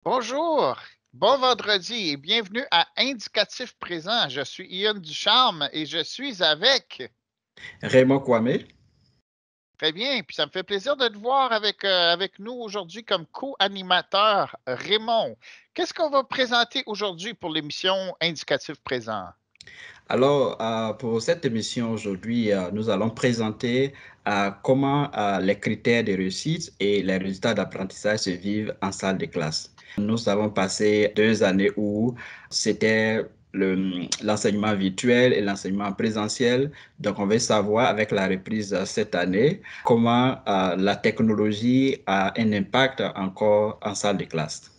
Bonjour, bon vendredi et bienvenue à Indicatif Présent. Je suis Ian Ducharme et je suis avec. Raymond Kwame. Très bien, puis ça me fait plaisir de te voir avec nous aujourd'hui comme co-animateur. Raymond, qu'est-ce qu'on va présenter aujourd'hui pour l'émission Indicatif Présent? Alors, pour cette émission aujourd'hui, nous allons présenter comment les critères de réussite et les résultats d'apprentissage se vivent en salle de classe. Nous avons passé 2 années où c'était l'enseignement virtuel et l'enseignement présentiel. Donc, on veut savoir avec la reprise cette année comment la technologie a un impact encore en salle de classe.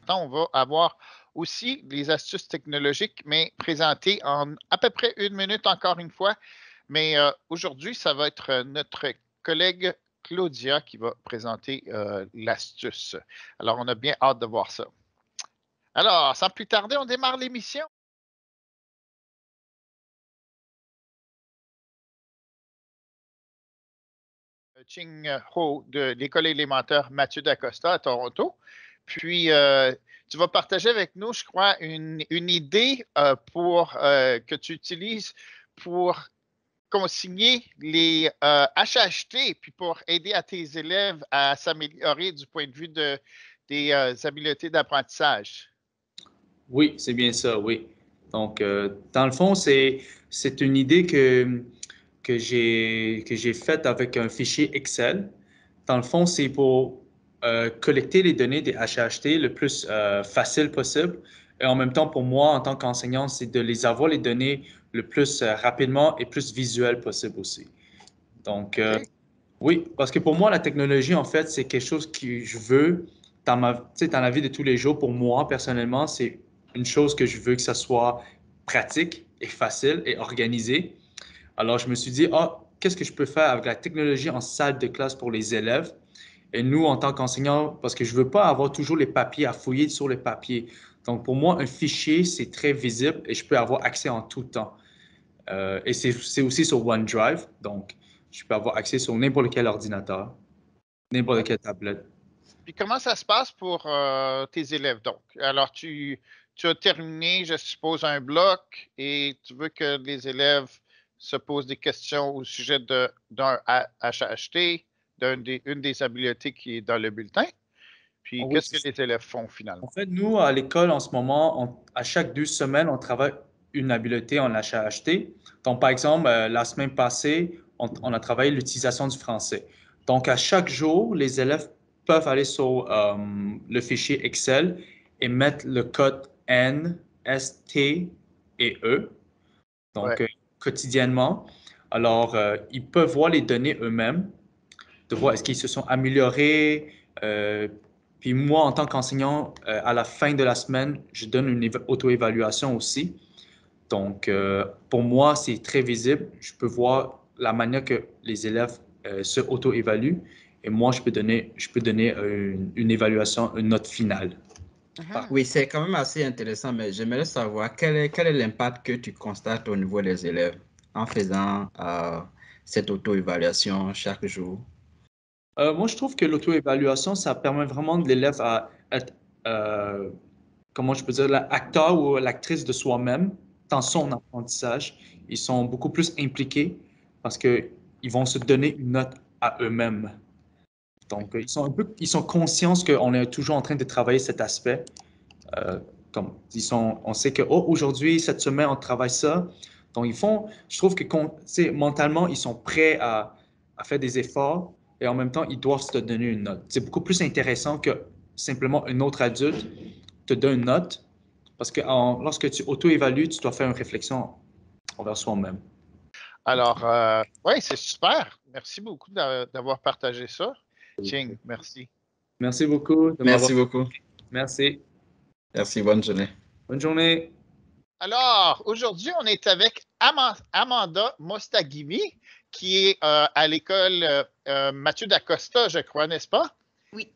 On va avoir aussi les astuces technologiques, mais présentées en à peu près 1 minute encore une fois. Mais aujourd'hui, ça va être notre collègue Claudia qui va présenter l'astuce. Alors, on a bien hâte de voir ça. Alors, sans plus tarder, on démarre l'émission. Ching Ho de l'école élémentaire Mathieu d'Acosta à Toronto. Puis, tu vas partager avec nous, je crois, une idée que tu utilises pour consigner les HHT, puis pour aider à tes élèves à s'améliorer du point de vue des habiletés d'apprentissage. Oui, c'est bien ça, oui. Donc, dans le fond, c'est une idée que j'ai faite avec un fichier Excel. Dans le fond, c'est pour collecter les données des HHT le plus facile possible. Et en même temps, pour moi, en tant qu'enseignant, c'est de les avoir les données le plus rapidement et plus visuel possible aussi. Donc, OK. oui, parce que pour moi, la technologie, en fait, c'est quelque chose que je veux dans dans la vie de tous les jours. Pour moi, personnellement, c'est une chose que je veux que ça soit pratique et facile et organisé. Alors, je me suis dit, ah, qu'est-ce que je peux faire avec la technologie en salle de classe pour les élèves? Et nous, en tant qu'enseignants, parce que je veux pas avoir toujours les papiers à fouiller sur les papiers. Donc, pour moi, un fichier, c'est très visible et je peux avoir accès en tout temps. Et c'est aussi sur OneDrive. Donc, je peux avoir accès sur n'importe quel ordinateur, n'importe quelle tablette. Puis comment ça se passe pour tes élèves, donc? Alors, tu as terminé, je suppose, un bloc et tu veux que les élèves se posent des questions au sujet d'un HHT, une des habiletés qui est dans le bulletin. Puis, Oh oui, qu'est-ce que les élèves font finalement? en fait, nous, à l'école, en ce moment, à chaque 2 semaines, on travaille une habileté en HAHT. Donc, par exemple, la semaine passée, on a travaillé l'utilisation du français. Donc, à chaque jour, les élèves peuvent aller sur le fichier Excel et mettre le code N, S, T et E. Donc, Ouais. quotidiennement. Alors, ils peuvent voir les données eux-mêmes, de voir est-ce qu'ils se sont améliorés. Puis moi, en tant qu'enseignant, à la fin de la semaine, je donne une auto-évaluation aussi. Donc, pour moi, c'est très visible. Je peux voir la manière que les élèves se auto-évaluent. Et moi, je peux donner une évaluation, une note finale. Mhm. Oui, c'est quand même assez intéressant, mais j'aimerais savoir quel est l'impact que tu constates au niveau des élèves en faisant cette auto-évaluation chaque jour. Moi, je trouve que l'auto-évaluation, ça permet vraiment de l'élève à être, comment je peux dire, l'acteur ou l'actrice de soi-même dans son apprentissage. Ils sont beaucoup plus impliqués parce qu'ils vont se donner une note à eux-mêmes. Donc, ils sont conscients qu'on est toujours en train de travailler cet aspect. Euh, on sait que, oh, aujourd'hui, cette semaine, on travaille ça. Donc, je trouve que mentalement, ils sont prêts à faire des efforts et en même temps, ils doivent se donner une note. C'est beaucoup plus intéressant que simplement un autre adulte te donne une note parce que lorsque tu auto-évalues, tu dois faire une réflexion envers soi-même. Alors, oui, c'est super. Merci beaucoup d'avoir partagé ça. Ching, merci. Merci beaucoup de m'avoir. Merci beaucoup. Merci. Merci, bonne journée. Bonne journée. Alors, aujourd'hui, on est avec Amanda Mostaghimi, qui est à l'école Mathieu d'Acosta, je crois, n'est-ce pas? Oui.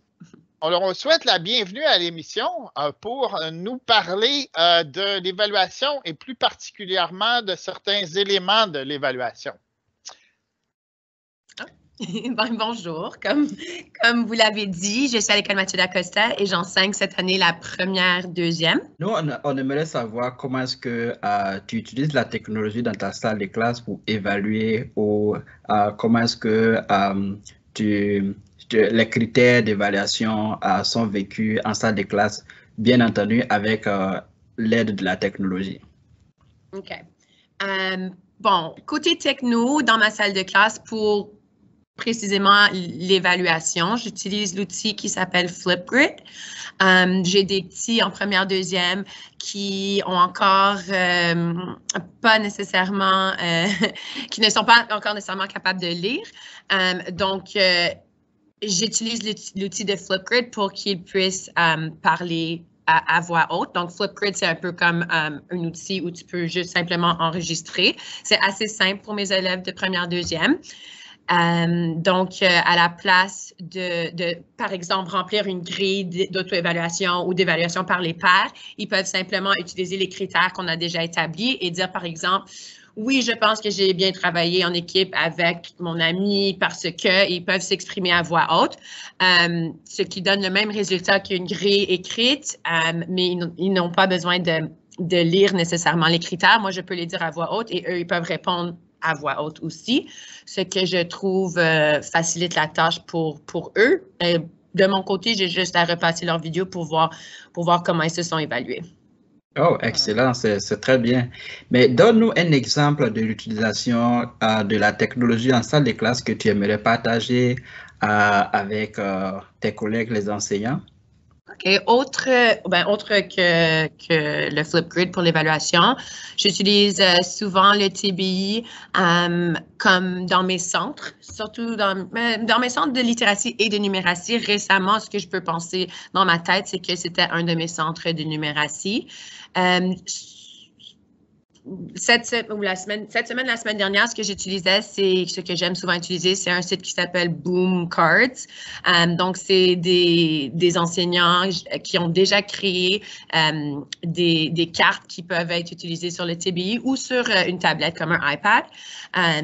Alors, on souhaite la bienvenue à l'émission pour nous parler de l'évaluation et plus particulièrement de certains éléments de l'évaluation. Bonjour, comme vous l'avez dit, je suis à l'école Mathieu d'Acosta et j'enseigne cette année la première, deuxième. Nous, on aimerait savoir comment est-ce que tu utilises la technologie dans ta salle de classe pour évaluer ou comment est-ce que les critères d'évaluation sont vécus en salle de classe, bien entendu avec l'aide de la technologie. OK. Bon, côté techno, dans ma salle de classe, pour précisément l'évaluation, j'utilise l'outil qui s'appelle Flipgrid. J'ai des petits en première, deuxième qui ont encore pas nécessairement, qui ne sont pas encore nécessairement capables de lire. Donc, j'utilise l'outil de Flipgrid pour qu'ils puissent parler à voix haute. Donc, Flipgrid, c'est un peu comme un outil où tu peux juste simplement enregistrer. C'est assez simple pour mes élèves de première, deuxième. Donc, à la place de, par exemple, remplir une grille d'auto-évaluation ou d'évaluation par les pairs, ils peuvent simplement utiliser les critères qu'on a déjà établis et dire, par exemple, oui, je pense que j'ai bien travaillé en équipe avec mon ami parce que ils peuvent s'exprimer à voix haute, ce qui donne le même résultat qu'une grille écrite, mais ils n'ont pas besoin de lire nécessairement les critères. Moi, je peux les dire à voix haute et eux, ils peuvent répondre à voix haute aussi, ce que je trouve facilite la tâche pour eux. Et de mon côté, j'ai juste à repasser leur vidéo pour voir comment ils se sont évalués. Oh, excellent, c'est très bien. Mais donne-nous un exemple de l'utilisation de la technologie en salle de classe que tu aimerais partager avec tes collègues, les enseignants. OK. Autre que le Flipgrid pour l'évaluation, j'utilise souvent le TBI comme dans mes centres, surtout dans mes centres de littératie et de numératie. Récemment, ce que je peux penser dans ma tête, c'est que c'était un de mes centres de numératie. Cette semaine, la semaine dernière, ce que j'utilisais, c'est ce que j'aime souvent utiliser, c'est un site qui s'appelle Boom Cards. Donc, c'est des enseignants qui ont déjà créé des cartes qui peuvent être utilisées sur le TBI ou sur une tablette comme un iPad,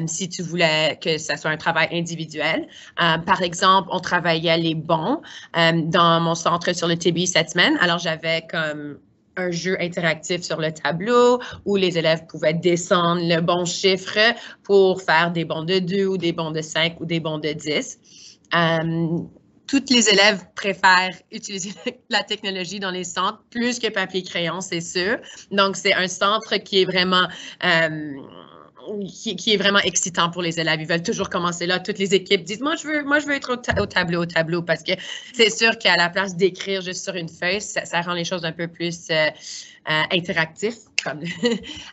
si tu voulais que ça soit un travail individuel. Par exemple, on travaillait les bons dans mon centre sur le TBI cette semaine. Alors, j'avais comme un jeu interactif sur le tableau où les élèves pouvaient descendre le bon chiffre pour faire des bons de 2 ou des bons de 5 ou des bons de 10. Tous les élèves préfèrent utiliser la technologie dans les centres plus que papier-crayon, c'est sûr. Donc, c'est un centre qui est vraiment qui est vraiment excitant pour les élèves. Ils veulent toujours commencer là. Toutes les équipes disent « Moi, je veux être au tableau, parce que c'est sûr qu'à la place d'écrire juste sur une feuille, ça rend les choses un peu plus interactives.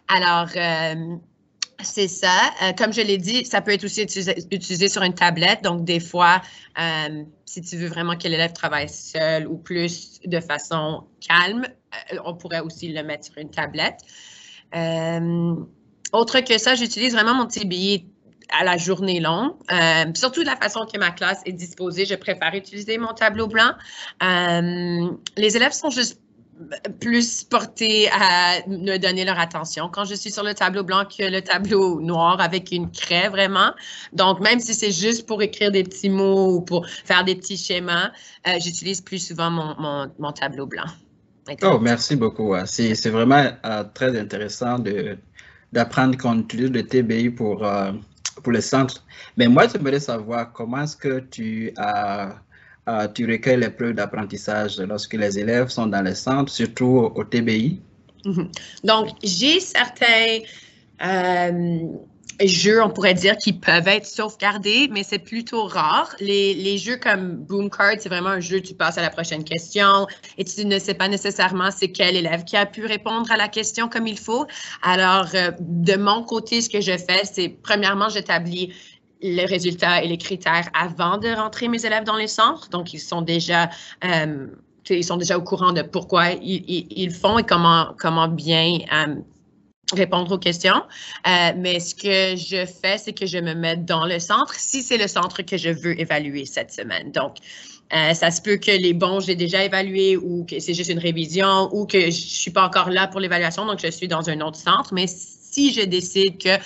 Alors, c'est ça. Comme je l'ai dit, ça peut être aussi utilisé sur une tablette. Donc, des fois, si tu veux vraiment que l'élève travaille seul ou plus de façon calme, on pourrait aussi le mettre sur une tablette. Autre que ça, j'utilise vraiment mon TBI à la journée longue. Surtout de la façon que ma classe est disposée, je préfère utiliser mon tableau blanc. Les élèves sont juste plus portés à me donner leur attention quand je suis sur le tableau blanc que le tableau noir avec une craie, vraiment. Donc, même si c'est juste pour écrire des petits mots ou pour faire des petits schémas, j'utilise plus souvent mon tableau blanc. Oh, merci beaucoup. C'est vraiment très intéressant d'apprendre qu'on utilise le TBI pour le centre. Mais moi, j'aimerais savoir comment est-ce que tu recueilles les preuves d'apprentissage lorsque les élèves sont dans le centre, surtout au TBI? Donc, j'ai certains jeux, on pourrait dire, qui peuvent être sauvegardés, mais c'est plutôt rare. Les jeux comme Boom Card, c'est vraiment un jeu, tu passes à la prochaine question et tu ne sais pas nécessairement c'est quel élève qui a pu répondre à la question comme il faut. Alors, de mon côté, ce que je fais, c'est premièrement, j'établis les résultats et les critères avant de rentrer mes élèves dans les centres. Donc, ils sont déjà au courant de pourquoi ils font et comment bien répondre aux questions. Mais ce que je fais, c'est que je me mets dans le centre si c'est le centre que je veux évaluer cette semaine. Donc, ça se peut que les bons, j'ai déjà évalué ou que c'est juste une révision ou que je ne suis pas encore là pour l'évaluation, donc je suis dans un autre centre. Mais si je décide que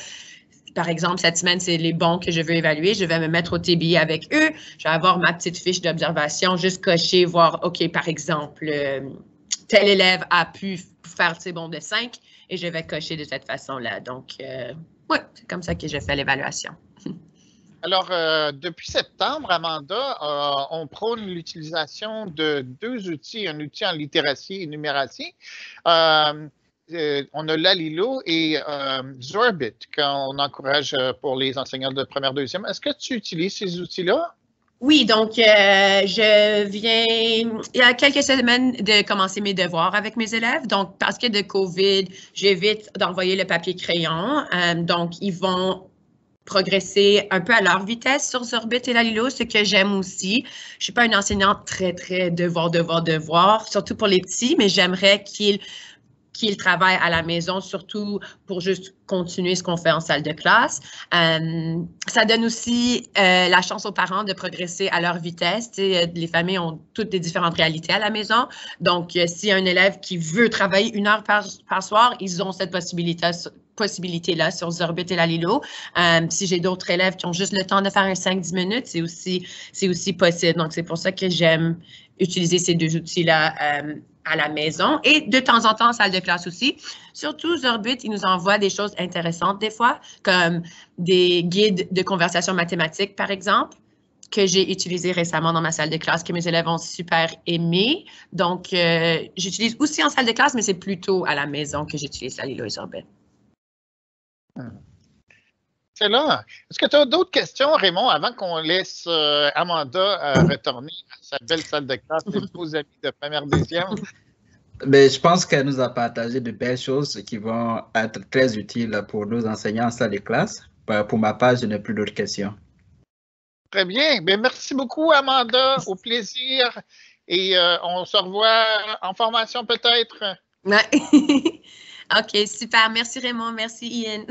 par exemple, cette semaine, c'est les bons que je veux évaluer. Je vais me mettre au TBI avec eux. Je vais avoir ma petite fiche d'observation, juste cocher, voir, OK, par exemple, tel élève a pu faire ses bons de 5 et je vais cocher de cette façon-là. Donc, oui, c'est comme ça que je fais l'évaluation. Alors, depuis septembre, Amanda, on prône l'utilisation de 2 outils, un outil en littératie et numératie. On a Lalilo et Zorbit qu'on encourage pour les enseignants de première, deuxième. Est-ce que tu utilises ces outils-là? Oui, donc je viens, il y a quelques semaines, de commencer mes devoirs avec mes élèves. Donc, parce que de COVID, j'évite d'envoyer le papier crayon. Donc, ils vont progresser un peu à leur vitesse sur Zorbit et Lalilo, ce que j'aime aussi. Je ne suis pas une enseignante très devoir, surtout pour les petits, mais j'aimerais qu'ils travaillent à la maison, surtout pour juste continuer ce qu'on fait en salle de classe. Ça donne aussi la chance aux parents de progresser à leur vitesse. Les familles ont toutes des différentes réalités à la maison. Donc, s'il y a un élève qui veut travailler 1 heure par soir, ils ont cette possibilité-là sur Zorbit et Lalilo. Si j'ai d'autres élèves qui ont juste le temps de faire un 5-10 minutes, c'est aussi possible. Donc, c'est pour ça que j'aime utiliser ces 2 outils-là à la maison et de temps en temps en salle de classe aussi. Surtout, Zorbit, il nous envoie des choses intéressantes des fois, comme des guides de conversation mathématique, par exemple, que j'ai utilisé récemment dans ma salle de classe, que mes élèves ont super aimé. Donc, j'utilise aussi en salle de classe, mais c'est plutôt à la maison que j'utilise Lalilo et Zorbit. C'est là. Est-ce que tu as d'autres questions, Raymond, avant qu'on laisse Amanda retourner à sa belle salle de classe, ses beaux amis de première, deuxième? Mais je pense qu'elle nous a partagé de belles choses qui vont être très utiles pour nos enseignants en salle de classe. Pour ma part, je n'ai plus d'autres questions. Très bien. Bien, merci beaucoup, Amanda. Au plaisir. Et on se revoit en formation peut-être. Ouais. OK, super. Merci, Raymond. Merci, Ian.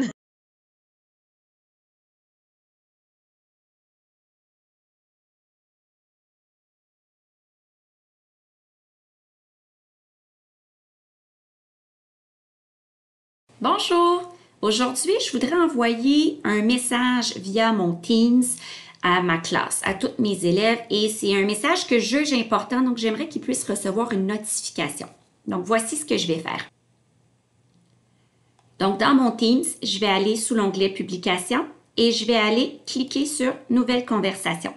Bonjour! Aujourd'hui, je voudrais envoyer un message via mon Teams à ma classe, à tous mes élèves, et c'est un message que je juge important, donc j'aimerais qu'ils puissent recevoir une notification. Donc, voici ce que je vais faire. Donc, dans mon Teams, je vais aller sous l'onglet « Publication » et je vais aller cliquer sur « Nouvelle conversation ».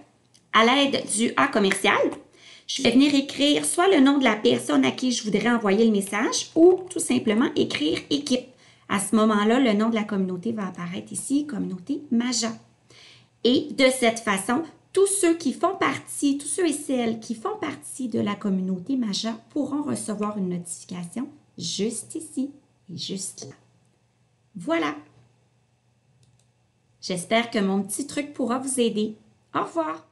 À l'aide du A commercial, je vais venir écrire soit le nom de la personne à qui je voudrais envoyer le message ou tout simplement écrire « Équipe ». À ce moment-là, le nom de la communauté va apparaître ici, communauté Maja. Et de cette façon, tous ceux et celles qui font partie de la communauté Maja pourront recevoir une notification juste ici et juste là. Voilà. J'espère que mon petit truc pourra vous aider. Au revoir.